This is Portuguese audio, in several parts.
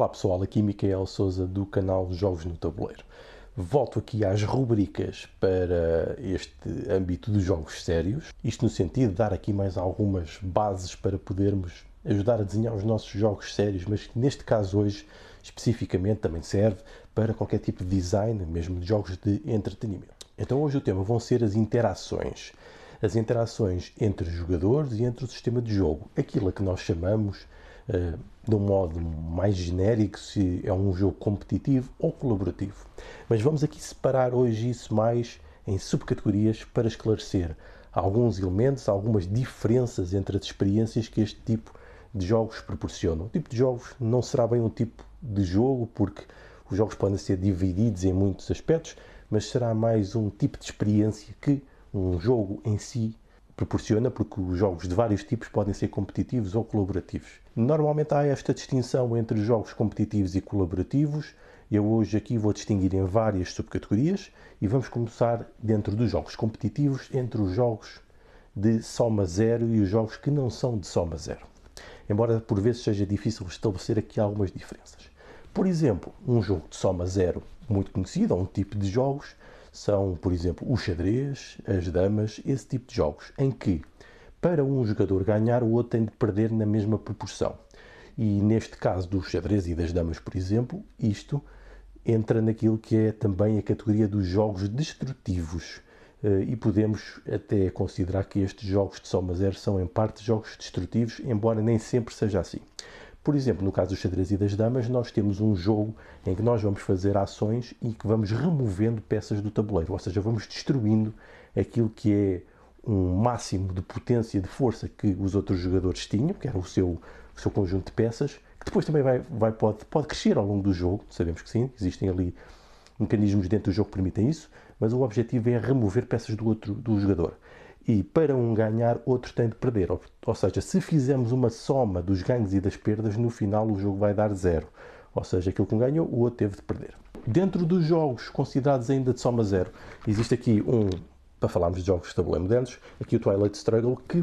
Olá pessoal, aqui Micael Souza do canal Jogos no Tabuleiro. Volto aqui às rubricas para este âmbito dos jogos sérios. Isto no sentido de dar aqui mais algumas bases para podermos ajudar a desenhar os nossos jogos sérios, mas que neste caso hoje especificamente também serve para qualquer tipo de design, mesmo de jogos de entretenimento. Então hoje o tema vão ser as interações. As interações entre jogadores e entre o sistema de jogo. Aquilo a que nós chamamos, de um modo mais genérico, se é um jogo competitivo ou colaborativo. Mas vamos aqui separar hoje isso mais em subcategorias para esclarecer alguns elementos, algumas diferenças entre as experiências que este tipo de jogos proporcionam. O tipo de jogos não será bem um tipo de jogo, porque os jogos podem ser divididos em muitos aspectos, mas será mais um tipo de experiência que um jogo em si proporciona, porque os jogos de vários tipos podem ser competitivos ou colaborativos. Normalmente há esta distinção entre jogos competitivos e colaborativos. Eu hoje aqui vou distinguir em várias subcategorias e vamos começar dentro dos jogos competitivos, entre os jogos de soma zero e os jogos que não são de soma zero. Embora por vezes seja difícil estabelecer aqui algumas diferenças. Por exemplo, um jogo de soma zero muito conhecido, ou um tipo de jogos, são, por exemplo, o xadrez, as damas, esse tipo de jogos, em que para um jogador ganhar, o outro tem de perder na mesma proporção. E neste caso do xadrez e das damas, por exemplo, isto entra naquilo que é também a categoria dos jogos destrutivos. E podemos até considerar que estes jogos de soma zero são em parte jogos destrutivos, embora nem sempre seja assim. Por exemplo, no caso do xadrez e das damas, nós temos um jogo em que nós vamos fazer ações e que vamos removendo peças do tabuleiro, ou seja, vamos destruindo aquilo que é um máximo de potência, de força que os outros jogadores tinham, que era o seu conjunto de peças, que depois também pode crescer ao longo do jogo, sabemos que sim, existem ali mecanismos dentro do jogo que permitem isso, mas o objetivo é remover peças do jogador. E para um ganhar, outro tem de perder. Ou seja, se fizermos uma soma dos ganhos e das perdas, no final o jogo vai dar zero. Ou seja, aquilo que um ganhou, o outro teve de perder. Dentro dos jogos considerados ainda de soma zero, existe aqui para falarmos de jogos de tabuleiro modernos, aqui o Twilight Struggle, que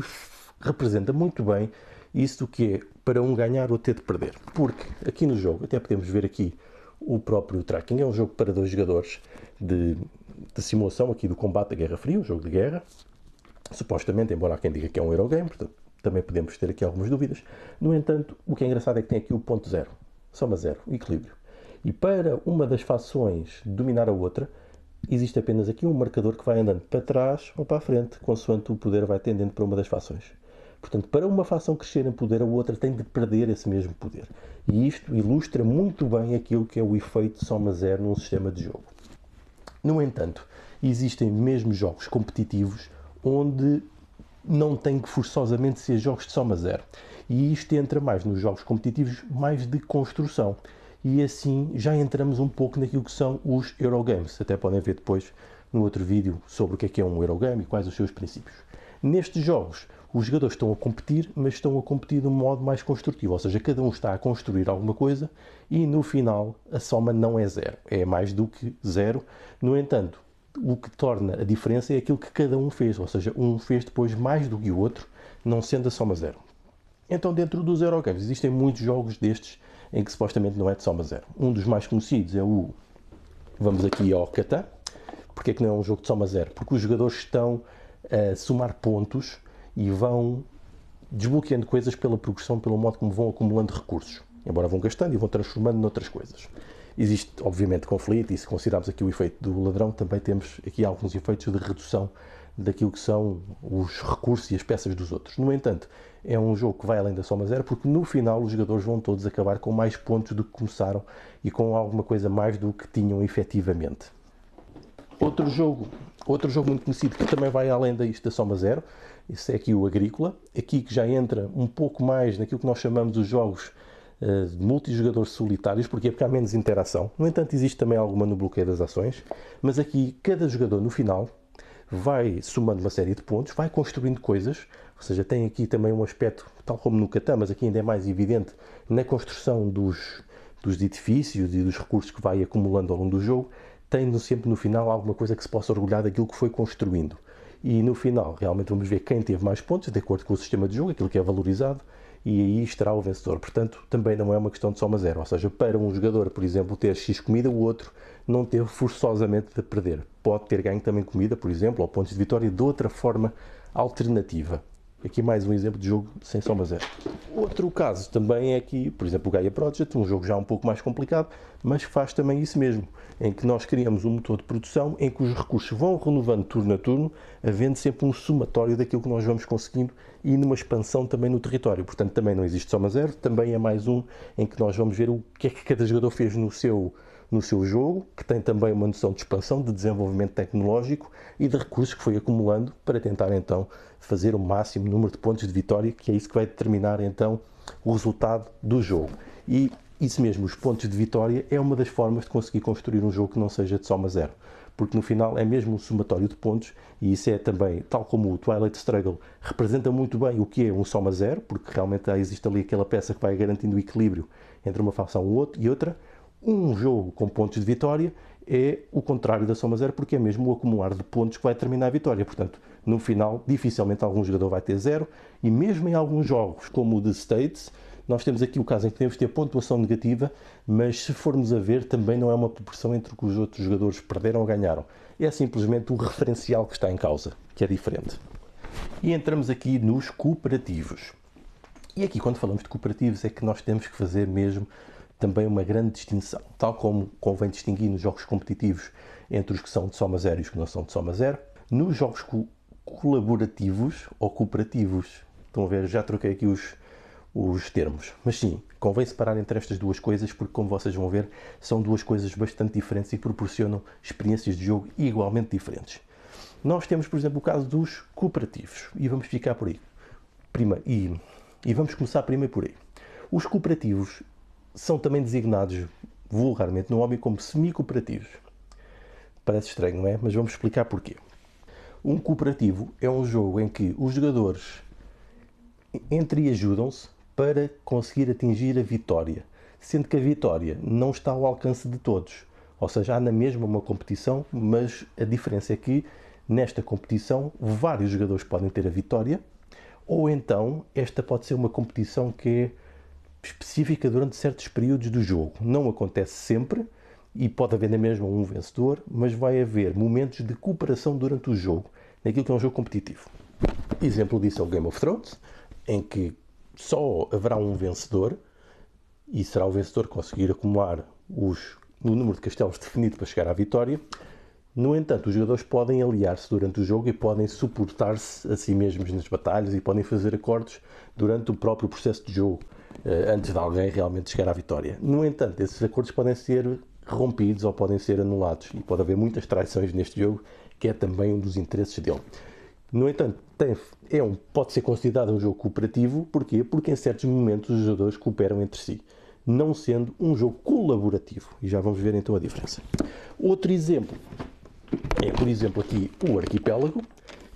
representa muito bem isso que é para um ganhar, outro ter de perder. Porque aqui no jogo, até podemos ver aqui o próprio tracking, é um jogo para dois jogadores de simulação aqui do combate da Guerra Fria, um jogo de guerra. Supostamente, embora há quem diga que é um Eurogame, portanto, também podemos ter aqui algumas dúvidas. No entanto, o que é engraçado é que tem aqui o ponto zero, soma zero, equilíbrio. E para uma das fações dominar a outra, existe apenas aqui um marcador que vai andando para trás ou para a frente, consoante o poder vai tendendo para uma das fações. Portanto, para uma fação crescer em poder, a outra tem de perder esse mesmo poder. E isto ilustra muito bem aquilo que é o efeito soma zero num sistema de jogo. No entanto, existem mesmo jogos competitivos onde não tem que forçosamente ser jogos de soma zero. E isto entra mais nos jogos competitivos, mais de construção. E assim já entramos um pouco naquilo que são os Eurogames. Até podem ver depois no outro vídeo sobre o que é um Eurogame e quais os seus princípios. Nestes jogos, os jogadores estão a competir, mas estão a competir de um modo mais construtivo. Ou seja, cada um está a construir alguma coisa e no final a soma não é zero. É mais do que zero. No entanto, o que torna a diferença é aquilo que cada um fez, ou seja, um fez depois mais do que o outro, não sendo a soma zero. Então, dentro dos Eurogames, existem muitos jogos destes em que supostamente não é de soma zero. Um dos mais conhecidos é vamos aqui ao Catan. Porque é que não é um jogo de soma zero? Porque os jogadores estão a somar pontos e vão desbloqueando coisas pela progressão, pelo modo como vão acumulando recursos. Embora vão gastando e vão transformando noutras coisas. Existe, obviamente, conflito, e se considerarmos aqui o efeito do ladrão, também temos aqui alguns efeitos de redução daquilo que são os recursos e as peças dos outros. No entanto, é um jogo que vai além da soma zero, porque no final os jogadores vão todos acabar com mais pontos do que começaram e com alguma coisa mais do que tinham efetivamente. Outro jogo muito conhecido que também vai além da soma zero, esse é aqui o Agrícola, aqui que já entra um pouco mais naquilo que nós chamamos os jogos de multijogadores solitários, porque há menos interação. No entanto, existe também alguma no bloqueio das ações, mas aqui cada jogador no final vai somando uma série de pontos, vai construindo coisas, ou seja, tem aqui também um aspecto, tal como no Catan, mas aqui ainda é mais evidente, na construção dos edifícios e dos recursos que vai acumulando ao longo do jogo, tem sempre no final alguma coisa que se possa orgulhar daquilo que foi construindo. e no final realmente vamos ver quem teve mais pontos, de acordo com o sistema de jogo, aquilo que é valorizado, e aí estará o vencedor. Portanto, também não é uma questão de soma zero, ou seja, para um jogador, por exemplo, ter X comida, o outro não teve forçosamente de perder. Pode ter ganho também comida, por exemplo, ou pontos de vitória de outra forma alternativa. Aqui mais um exemplo de jogo sem soma zero. Outro caso também é aqui, por exemplo, o Gaia Project, um jogo já um pouco mais complicado, mas faz também isso mesmo, em que nós criamos um motor de produção em que os recursos vão renovando turno a turno, havendo sempre um somatório daquilo que nós vamos conseguindo e numa expansão também no território. Portanto, também não existe soma zero, também é mais um em que nós vamos ver o que é que cada jogador fez no seu jogo, que tem também uma noção de expansão, de desenvolvimento tecnológico e de recursos que foi acumulando para tentar então fazer o máximo número de pontos de vitória, que é isso que vai determinar então o resultado do jogo. E isso mesmo, os pontos de vitória é uma das formas de conseguir construir um jogo que não seja de soma zero, porque no final é mesmo um somatório de pontos, e isso é também, tal como o Twilight Struggle representa muito bem o que é um soma zero, porque realmente existe ali aquela peça que vai garantindo o equilíbrio entre uma facção e outra. Um jogo com pontos de vitória é o contrário da soma zero, porque é mesmo o acumular de pontos que vai determinar a vitória. Portanto, no final, dificilmente algum jogador vai ter zero, e mesmo em alguns jogos, como o The States, nós temos aqui o caso em que temos de ter pontuação negativa, mas se formos a ver, também não é uma proporção entre o que os outros jogadores perderam ou ganharam. É simplesmente o referencial que está em causa, que é diferente. E entramos aqui nos cooperativos. E aqui, quando falamos de cooperativos, é que nós temos que fazer mesmo também uma grande distinção, tal como convém distinguir nos jogos competitivos entre os que são de soma zero e os que não são de soma zero. Nos jogos colaborativos ou cooperativos, estão a ver, já troquei aqui os termos, mas sim, convém separar entre estas duas coisas, porque como vocês vão ver, são duas coisas bastante diferentes e proporcionam experiências de jogo igualmente diferentes. Nós temos, por exemplo, o caso dos cooperativos, e vamos ficar por aí. E vamos começar primeiro por aí. Os cooperativos são também designados vulgarmente no hobby como semi-cooperativos. Parece estranho, não é? Mas vamos explicar porquê. Um cooperativo é um jogo em que os jogadores ajudam-se para conseguir atingir a vitória, sendo que a vitória não está ao alcance de todos. Ou seja, há na mesma uma competição, mas a diferença é que nesta competição vários jogadores podem ter a vitória, ou então esta pode ser uma competição que é específica durante certos períodos do jogo. Não acontece sempre e pode haver na mesma um vencedor, mas vai haver momentos de cooperação durante o jogo, naquilo que é um jogo competitivo. Exemplo disso é o Game of Thrones, em que só haverá um vencedor e será o vencedor conseguir acumular o número de castelos definido para chegar à vitória. No entanto, os jogadores podem aliar-se durante o jogo e podem suportar-se a si mesmos nas batalhas e podem fazer acordos durante o próprio processo de jogo, antes de alguém realmente chegar à vitória. No entanto, esses acordos podem ser rompidos ou podem ser anulados e pode haver muitas traições neste jogo, que é também um dos interesses dele. No entanto, pode ser considerado um jogo cooperativo. Porquê? Porque em certos momentos os jogadores cooperam entre si, não sendo um jogo colaborativo. E já vamos ver então a diferença. Outro exemplo é, por exemplo, aqui o Arquipélago,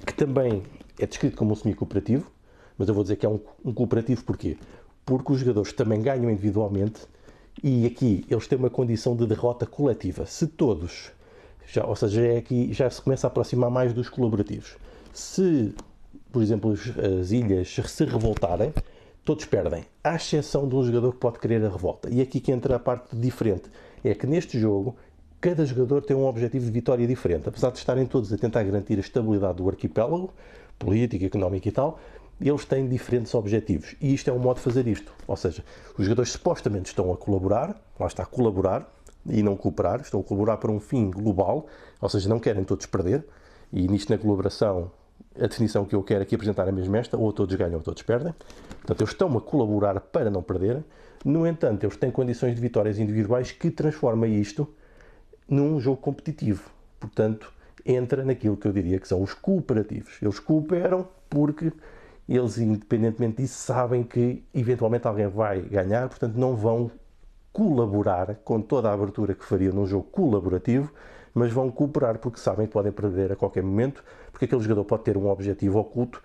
que também é descrito como um semi-cooperativo, mas eu vou dizer que é um cooperativo. Porquê? Porque os jogadores também ganham individualmente e aqui eles têm uma condição de derrota coletiva. Se todos, ou seja, aqui já se começa a aproximar mais dos colaborativos. Se, por exemplo, as ilhas se revoltarem, todos perdem, à exceção de um jogador que pode querer a revolta. E aqui que entra a parte diferente, é que neste jogo cada jogador tem um objetivo de vitória diferente. Apesar de estarem todos a tentar garantir a estabilidade do arquipélago, política, económica e tal, eles têm diferentes objetivos. E isto é um modo de fazer isto. Ou seja, os jogadores supostamente estão a colaborar, lá está, colaborar e não cooperar, estão a colaborar para um fim global, ou seja, não querem todos perder. E nisto, na colaboração, a definição que eu quero aqui apresentar é mesmo esta: ou todos ganham ou todos perdem. Portanto, eles estão a colaborar para não perderem. No entanto, eles têm condições de vitórias individuais que transformam isto num jogo competitivo. Portanto, entra naquilo que eu diria que são os cooperativos. Eles cooperam porque eles, independentemente disso, sabem que eventualmente alguém vai ganhar, portanto não vão colaborar com toda a abertura que fariam num jogo colaborativo, mas vão cooperar porque sabem que podem perder a qualquer momento, porque aquele jogador pode ter um objetivo oculto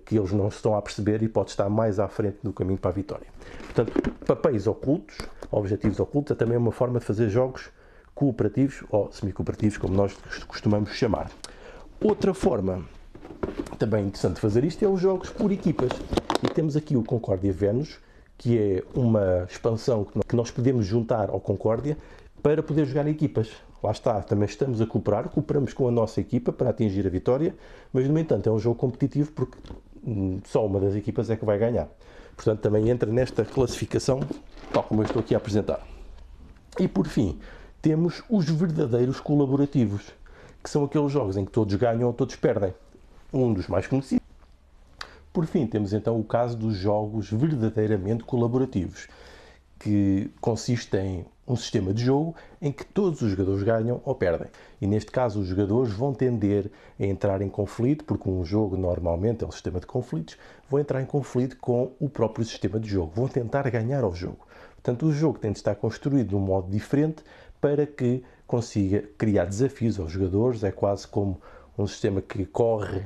que eles não estão a perceber e pode estar mais à frente do caminho para a vitória. Portanto, papéis ocultos, objetivos ocultos, é também uma forma de fazer jogos cooperativos ou semi-cooperativos, como nós costumamos chamar. Outra forma também interessante de fazer isto é os jogos por equipas. E temos aqui o Concórdia Venus, que é uma expansão que nós podemos juntar ao Concórdia para poder jogar em equipas. Lá está, também estamos a cooperamos com a nossa equipa para atingir a vitória, mas no entanto é um jogo competitivo porque só uma das equipas é que vai ganhar. Portanto também entra nesta classificação, tal como eu estou aqui a apresentar. E por fim, temos os verdadeiros colaborativos, que são aqueles jogos em que todos ganham ou todos perdem. Um dos mais conhecidos. Por fim, temos então o caso dos jogos verdadeiramente colaborativos, que consiste em um sistema de jogo em que todos os jogadores ganham ou perdem. E neste caso os jogadores vão tender a entrar em conflito, porque um jogo normalmente é um sistema de conflitos, vão entrar em conflito com o próprio sistema de jogo, vão tentar ganhar ao jogo. Portanto, o jogo tem de estar construído de um modo diferente para que consiga criar desafios aos jogadores, é quase como um sistema que corre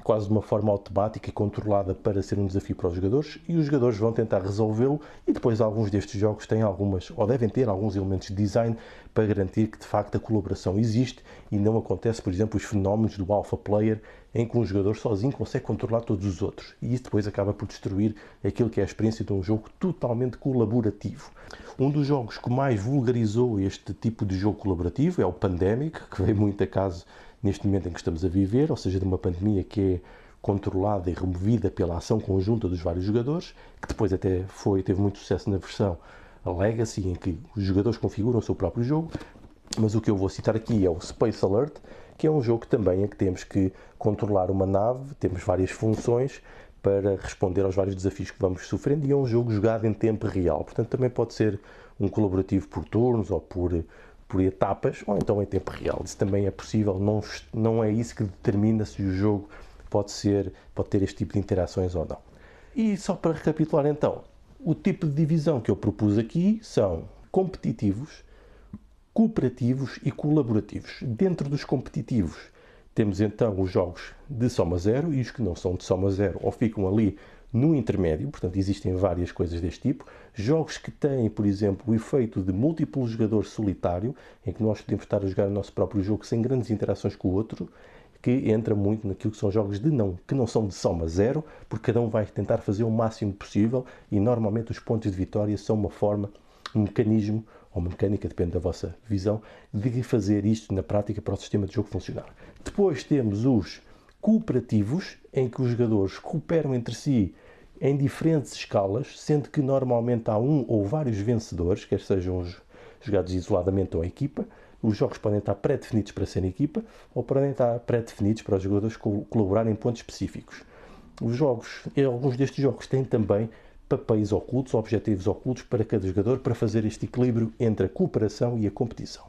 quase de uma forma automática e controlada para ser um desafio para os jogadores, e os jogadores vão tentar resolvê-lo, e depois alguns destes jogos têm algumas, ou devem ter alguns elementos de design para garantir que de facto a colaboração existe e não acontece, por exemplo, os fenómenos do alpha player em que um jogador sozinho consegue controlar todos os outros, e isso depois acaba por destruir aquilo que é a experiência de um jogo totalmente colaborativo. Um dos jogos que mais vulgarizou este tipo de jogo colaborativo é o Pandemic, que veio muito a caso neste momento em que estamos a viver, ou seja, de uma pandemia que é controlada e removida pela ação conjunta dos vários jogadores, que depois até teve muito sucesso na versão Legacy, em que os jogadores configuram o seu próprio jogo, mas o que eu vou citar aqui é o Space Alert, que é um jogo também em que temos que controlar uma nave, temos várias funções para responder aos vários desafios que vamos sofrendo, e é um jogo jogado em tempo real, portanto também pode ser um colaborativo por turnos ou por etapas, ou então em tempo real. Isso também é possível, não é isso que determina se o jogo pode ter este tipo de interações ou não. E só para recapitular então, o tipo de divisão que eu propus aqui são competitivos, cooperativos e colaborativos. Dentro dos competitivos temos então os jogos de soma zero e os que não são de soma zero ou ficam ali no intermédio, portanto existem várias coisas deste tipo. Jogos que têm, por exemplo, o efeito de múltiplo jogador solitário, em que nós podemos estar a jogar o nosso próprio jogo sem grandes interações com o outro, que entra muito naquilo que são jogos que não são de soma zero, porque cada um vai tentar fazer o máximo possível e normalmente os pontos de vitória são uma forma, um mecanismo, ou uma mecânica, depende da vossa visão, de fazer isto na prática para o sistema de jogo funcionar. Depois temos os cooperativos, em que os jogadores cooperam entre si em diferentes escalas, sendo que normalmente há um ou vários vencedores, quer sejam jogados isoladamente ou em equipa. Os jogos podem estar pré-definidos para ser em equipa ou podem estar pré-definidos para os jogadores colaborarem em pontos específicos. Alguns destes jogos têm também papéis ocultos, objetivos ocultos para cada jogador, para fazer este equilíbrio entre a cooperação e a competição.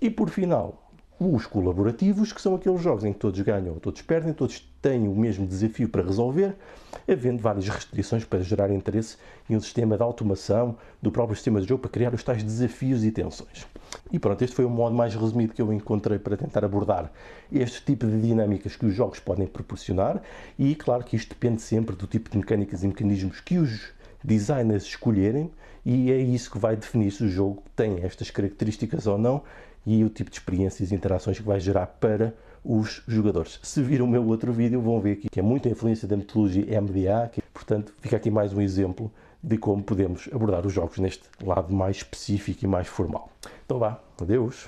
E por final, os colaborativos, que são aqueles jogos em que todos ganham ou todos perdem, todos têm o mesmo desafio para resolver, havendo várias restrições para gerar interesse em um sistema de automação do próprio sistema de jogo para criar os tais desafios e tensões. E pronto, este foi o modo mais resumido que eu encontrei para tentar abordar este tipo de dinâmicas que os jogos podem proporcionar, e claro que isto depende sempre do tipo de mecânicas e mecanismos que os designers escolherem, e é isso que vai definir se o jogo tem estas características ou não, e o tipo de experiências e interações que vai gerar para os jogadores. Se viram o meu outro vídeo, vão ver aqui que é muita influência da metodologia MDA, portanto fica aqui mais um exemplo de como podemos abordar os jogos neste lado mais específico e mais formal. Então vá, adeus!